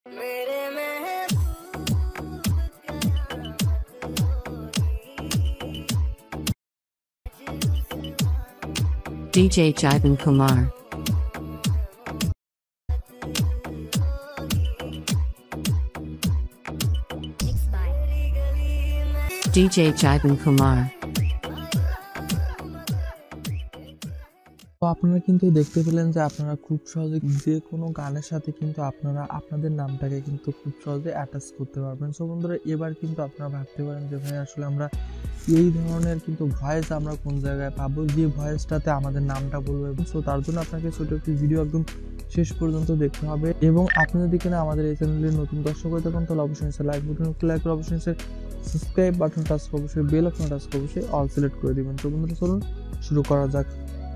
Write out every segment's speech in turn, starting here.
𝗔𝗃𝗼𝗾𝗠𝗁 𝗔𝗃𝗼𝗾𝗠𝗁। তো আপনারা কিন্তু দেখতে পেলেন যে আপনারা খুব সহজে যে কোনো গানের সাথে কিন্তু আপনারা আপনাদের নামটাকে কিন্তু খুব সহজে অ্যাটাচ করতে পারবেন। সো বন্ধুরা, এবার কিন্তু আপনারা ভাবতে পারেন যে ভাই আসলে আমরা এই ধরনের কিন্তু ভয়েস আমরা কোন জায়গায় পাবো যে ভয়েসটাতে আমাদের নামটা বলবো। এবং সো তার জন্য আপনাকে ছোট একটি ভিডিও একদম শেষ পর্যন্ত দেখতে হবে। এবং আপনি যদি কিনা আমাদের এই চ্যানেলের নতুন দর্শক হয়ে থাকেন তাহলে অবশ্যই লাইক বাটন লাইক করে অবশ্যই সাবস্ক্রাইব বাটন টাচ করে অবশ্যই বেল আইকন টাচ করে অবশ্যই অল সিলেক্ট করে দিবেন। তো বন্ধুরা চলুন শুরু করা যাক।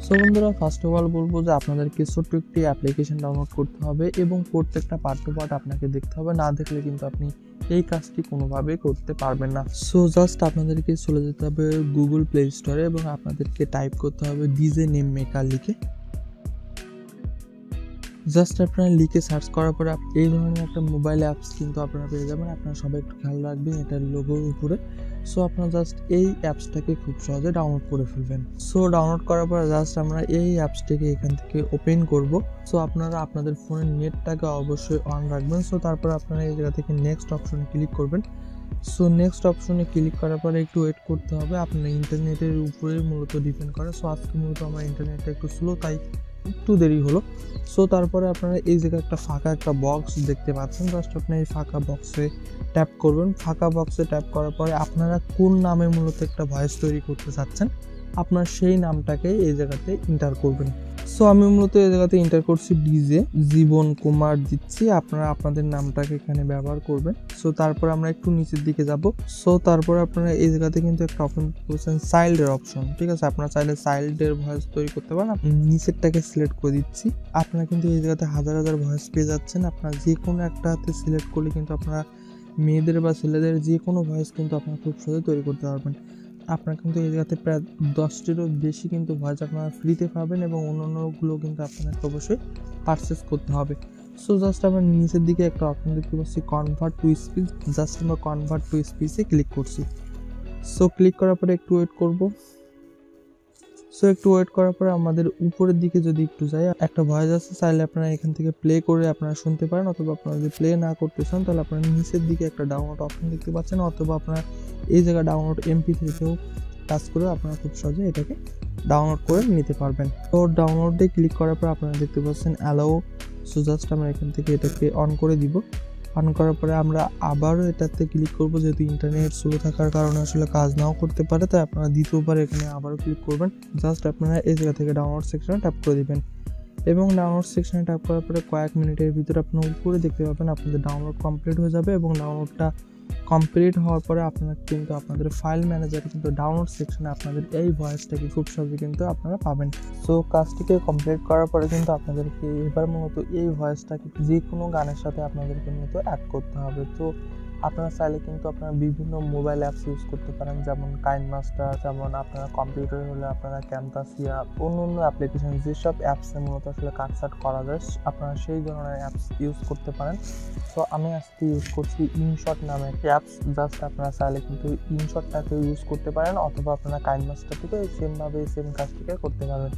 সো বন্ধুরা, ফার্স্ট অফ অল বলবো যে আপনাদেরকে ছোট্ট একটি অ্যাপ্লিকেশন ডাউনলোড করতে হবে এবং প্রত্যেকটা পার্ট টু পার্ট আপনাকে দেখতে হবে, না দেখলে কিন্তু আপনি এই কাজটি কোনোভাবেই করতে পারবেন না। সো জাস্ট আপনাদেরকে চলে যেতে হবে গুগল প্লে স্টোরে এবং আপনাদেরকে টাইপ করতে হবে ডিজে নেম মেকার লিখে। জাস্ট আপনারা লিখে সার্চ করার পরে এই ধরনের একটা মোবাইল অ্যাপস কিন্তু আপনারা পেয়ে যাবেন। আপনারা সবাই একটু খেয়াল রাখবেন এটার লোগোর উপরে। সো আপনারা জাস্ট এই অ্যাপসটাকে খুব সহজে ডাউনলোড করে ফেলবেন। সো ডাউনলোড করার পর জাস্ট আমরা এই অ্যাপসটাকে এখান থেকে ওপেন করব। সো আপনারা আপনাদের ফোনের নেটটাকে অবশ্যই অন রাখবেন। সো তারপর আপনারা এই জায়গা থেকে নেক্সট অপশনে ক্লিক করবেন। সো নেক্সট অপশনে ক্লিক করার পরে একটু ওয়েট করতে হবে, আপনার ইন্টারনেটের উপরে মূলত ডিপেন্ড করে। সো আজকে মূলত আমার ইন্টারনেটটা একটু স্লো, তাই একটু দেরি হলো। সো তারপরে আপনারা এই জায়গায় একটা ফাঁকা একটা বক্স দেখতে পাচ্ছেন, জাস্ট আপনি এই ফাঁকা বক্সে ট্যাপ করবেন। ফাঁকা বক্সে ট্যাপ করার পরে আপনারা কোন নামে মূলত একটা ভয়েস তৈরি করতে চাচ্ছেন আপনার সেই নামটাকে এই জায়গাতে এন্টার করবেন। সো আমি মূলত এই জায়গাতে এন্টার করছি 𝗔𝗹𝗶 আপনারা আপনাদের নামটাকে এখানে ব্যবহার করবেন। সো তারপর আমরা একটু নিচের দিকে যাব। সো তারপর আপনারা এই জায়গাতে কিন্তু একটা অপশন করছেন চাইল্ডের অপশন, ঠিক আছে। আপনারা চাইলে চাইল্ডের ভয়েস তৈরি করতে পারেন। আপনি নিচেরটাকে সিলেক্ট করে দিচ্ছি। আপনারা কিন্তু এই জায়গাতে হাজার হাজার ভয়েস পেয়ে যাচ্ছেন। আপনারা যে কোনো একটাতে সিলেক্ট করলে কিন্তু আপনারা মেয়েদের বা ছেলেদের যে কোনো ভয়েস কিন্তু আপনারা খুব সহজে তৈরি করতে পারবেন। আপনারা কিন্তু এই জায়গাতে প্রায় 10টিরও বেশি কিন্তু ভয়েস আপনারা ফ্রিতে পাবেন এবং অন্যান্যগুলো কিন্তু আপনাকে অবশ্যই পারচেস করতে হবে। সো জাস্ট আমরা নিচের দিকে একটা অপশন দেখতে পাচ্ছি কনভার্ট টু স্পিচ। জাস্ট আমরা কনভার্ট টু স্পিচে ক্লিক করছি। সো ক্লিক করার পরে একটু ওয়েট করব। সো একটু ওয়েট করার পরে আমাদের উপরের দিকে যদি একটু যাই, একটা ভয়েস আছে, চাইলে আপনারা এখান থেকে প্লে করে আপনারা শুনতে পারেন, অথবা আপনারা যদি প্লে না করতে চান তাহলে আপনারা নিচের দিকে একটা ডাউনলোড অপশন দেখতে পাচ্ছেন, অথবা আপনারা এই জায়গায় ডাউনলোড MP3-তেও টাচ করে আপনারা খুব সহজে এটাকে ডাউনলোড করে নিতে পারবেন। তো ডাউনলোডে ক্লিক করার পর আপনারা দেখতে পাচ্ছেন অ্যালাউ। সো জাস্ট আমরা এখান থেকে এটাকে অন করে দিব। অন করার পরে আমরা আবারও এটাতে ক্লিক করব, যেহেতু ইন্টারনেট স্লো থাকার কারণে আসলে কাজ নাও করতে পারে, তাই আপনারা দ্বিতীয়বার এখানে আবারও ক্লিক করবেন। জাস্ট আপনারা এই জায়গা থেকে ডাউনলোড সেকশনে ট্যাপ করে দিবেন এবং ডাউনলোড সেকশনে ট্যাপ করার পরে কয়েক মিনিটের ভিতরে আপনার উপরে দেখতে পাবেন আপনাদের ডাউনলোড কমপ্লিট হয়ে যাবে। এবং ডাউনলোডটা কমপ্লিট হওয়ার পরে আপনারা কিন্তু আপনাদের ফাইল ম্যানেজারে কিন্তু ডাউনলোড সেকশনে আপনাদের এই ভয়েসটাকে খুব সহজে কিন্তু আপনারা পাবেন। সো কাজটিকে কমপ্লিট করার পরে কিন্তু আপনাদেরকে এবার মূলত এই ভয়েসটাকে যে কোনো গানের সাথে আপনাদেরকে মূলত অ্যাড করতে হবে। তো আপনারা চাইলে কিন্তু আপনারা বিভিন্ন মোবাইল অ্যাপস ইউজ করতে পারেন, যেমন কাইনমাস্টার, যেমন আপনারা কম্পিউটার হলে আপনারা ক্যামতাসিয়া, অন্য অন্য অ্যাপ্লিকেশন যেসব অ্যাপসে মূলত আসলে কাটসাট করা যায় আপনারা সেই ধরনের অ্যাপস ইউজ করতে পারেন। তো আমি আজকে ইউজ করছি ইনশট নামে একটি অ্যাপস। জাস্ট আপনারা চাইলে কিন্তু ইনশটটাকে ইউজ করতে পারেন, অথবা আপনারা কাইনমাস্টার থেকে সেমভাবে সেম কাজটিকে করতে পারবেন।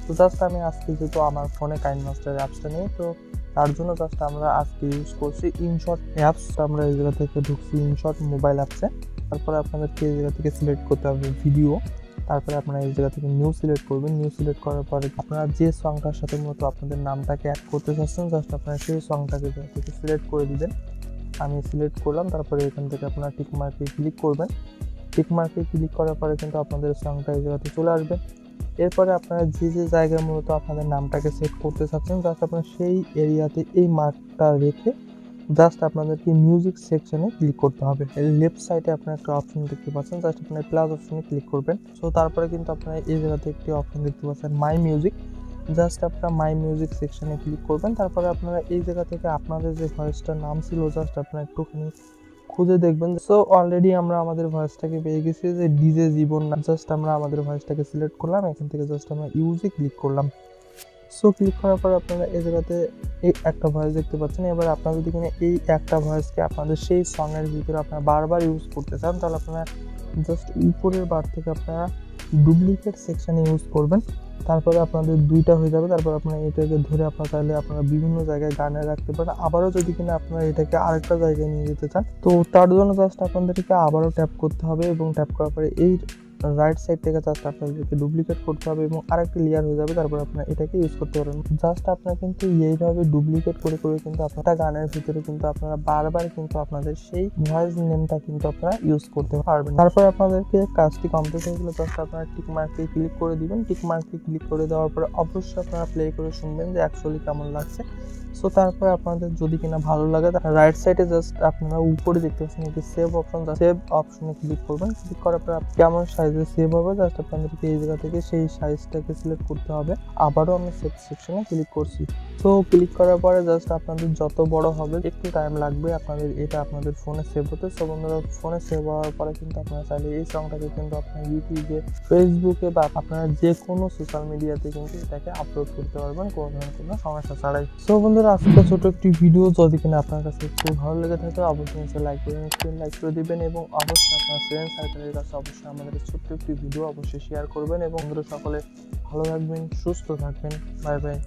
তো জাস্ট আমি আজকে যেহেতু আমার ফোনে কাইনমাস্টার অ্যাপসটা নেই, তো তার জন্য জাস্ট আমরা আজকে ইউজ করছি ইনশট অ্যাপস। আমরা এই জায়গা থেকে ঢুকছি ইনশট মোবাইল অ্যাপসে। তারপরে আপনাদেরকে এই জায়গা থেকে সিলেক্ট করতে হবে ভিডিও। তারপরে আপনারা এই জায়গা থেকে নিউ সিলেক্ট করবেন। নিউ সিলেক্ট করার পরে আপনারা যে সংটার সাথে মূলত আপনাদের নামটাকে অ্যাড করতে চাচ্ছেন জাস্ট আপনারা সেই সংটাকে থেকে সিলেক্ট করে দিবেন। আমি সিলেক্ট করলাম। তারপরে এখান থেকে আপনারা টিক মার্কে ক্লিক করবেন। টিক মার্কে ক্লিক করার পরে কিন্তু আপনাদের সংটা এই জায়গাতে চলে আসবে। এরপরে আপনারা যে যে জায়গায় মূলত আপনাদের নামটাকে সেট করতে চাচ্ছেন জাস্ট আপনারা সেই এরিয়াতে এই মার্কটা রেখে জাস্ট আপনাদেরকে মিউজিক সেকশনে ক্লিক করতে হবে। লেফট সাইডে আপনারা একটা অপশন দেখতে পাচ্ছেন, জাস্ট আপনারা প্লাস অপশনে ক্লিক করবেন। সো তারপরে কিন্তু আপনারা এই জায়গাতে একটি অপশন দেখতে পাচ্ছেন মাই মিউজিক। জাস্ট আপনারা মাই মিউজিক সেকশনে ক্লিক করবেন। তারপরে আপনারা এই জায়গা থেকে আপনাদের যে ভয়েসটার নাম ছিল জাস্ট আপনারা একটুখানি খুঁজে দেখবেন। সো অলরেডি আমরা আমাদের ভয়েসটাকে পেয়ে গেছি যে ডিজে জীবন। জাস্ট আমরা আমাদের ভয়েসটাকে সিলেক্ট করলাম, এখান থেকে জাস্ট আমরা ইউজে ক্লিক করলাম। সো ক্লিক করার পর আপনারা এই জায়গাতে এই একটা ভয়েস দেখতে পাচ্ছেন। এবার আপনারা যদি কিনা এই একটা ভয়েসকে আপনাদের সেই সঙের ভিতরে আপনারা বারবার ইউজ করতে চান, তাহলে আপনারা জাস্ট উপরের বার থেকে আপনারা ডুপ্লিকেট সেকশানে ইউজ করবেন। তারপরে আপনাদের দুইটা হয়ে যাবে। তারপর আপনারা এটাকে ধরে আপনারা চাইলে আপনারা বিভিন্ন জায়গায় গানে রাখতে পারেন। আবারও যদি কিনা আপনারা এটাকে আরেকটা জায়গায় নিয়ে যেতে চান, তো তার জন্য জাস্ট আপনাদেরকে আবারও ট্যাপ করতে হবে এবং ট্যাপ করার পরে এই রাইট সাইড থেকে জাস্ট আপনাদেরকে ডুপ্লিকেট করতে হবে এবং আরেকটি লেয়ার হয়ে যাবে। তারপর আপনারা এটাকে ইউজ করতে পারেন। জাস্ট আপনারা কিন্তু এইভাবে ডুপ্লিকেট করে করে কিন্তু আপনারা গানের ভিতরে কিন্তু আপনারা বারবার কিন্তু আপনাদের সেই ভয়েস নেমটা কিন্তু আপনারা ইউজ করতে পারবেন। তারপর আপনাদেরকে কাজটি কমপ্লিট হয়ে গেলে জাস্ট আপনারা টিক মার্কে ক্লিক করে দিবেন। টিক মার্কে ক্লিক করে দেওয়ার পরে অবশ্যই আপনারা প্লে করে শুনবেন যে অ্যাকচুয়ালি কেমন লাগছে। সো তারপরে আপনাদের যদি কিনা ভালো লাগে, রাইট সাইডে জাস্ট আপনারা উপরে দেখতে পাচ্ছেন একটি সেভ অপশন, সেভ অপশনে ক্লিক করবেন। ক্লিক করার পর কেমন সাইজে সেভ হবে জাস্ট আপনাদেরকে এই জায়গা থেকে সেই সাইজটাকে সিলেক্ট করতে হবে। আবারও আমি সেভ সেকশনে ক্লিক করছি। তো ক্লিক করার পরে জাস্ট আপনাদের যত বড় হবে একটু টাইম লাগবে আপনাদের এটা আপনাদের ফোনে সেভ হতে। সো বন্ধুরা, ফোনে সেভ হওয়ার পরে কিন্তু আপনারা চাইলে এই সংটাকে কিন্তু আপনার ইউটিউবে, ফেসবুকে বা আপনারা যে কোনো সোশ্যাল মিডিয়াতে কিন্তু এটাকে আপলোড করতে পারবেন কোনো ধরনের কোনো সমস্যা ছাড়াই। সো বন্ধুরা, আজকে ছোট একটি ভিডিও, যদি কিনা আপনার কাছে একটু ভালো লেগে থাকে অবশ্যই লাইক করে দিবেন এবং অবশ্যই আপনার ফ্রেন্ড সার্কেলের কাছে অবশ্যই আমাদের ছোট্ট একটি ভিডিও অবশ্যই শেয়ার করবেন। এবং বন্ধুরা সকলে ভালো থাকবেন, সুস্থ থাকবেন। Bye bye.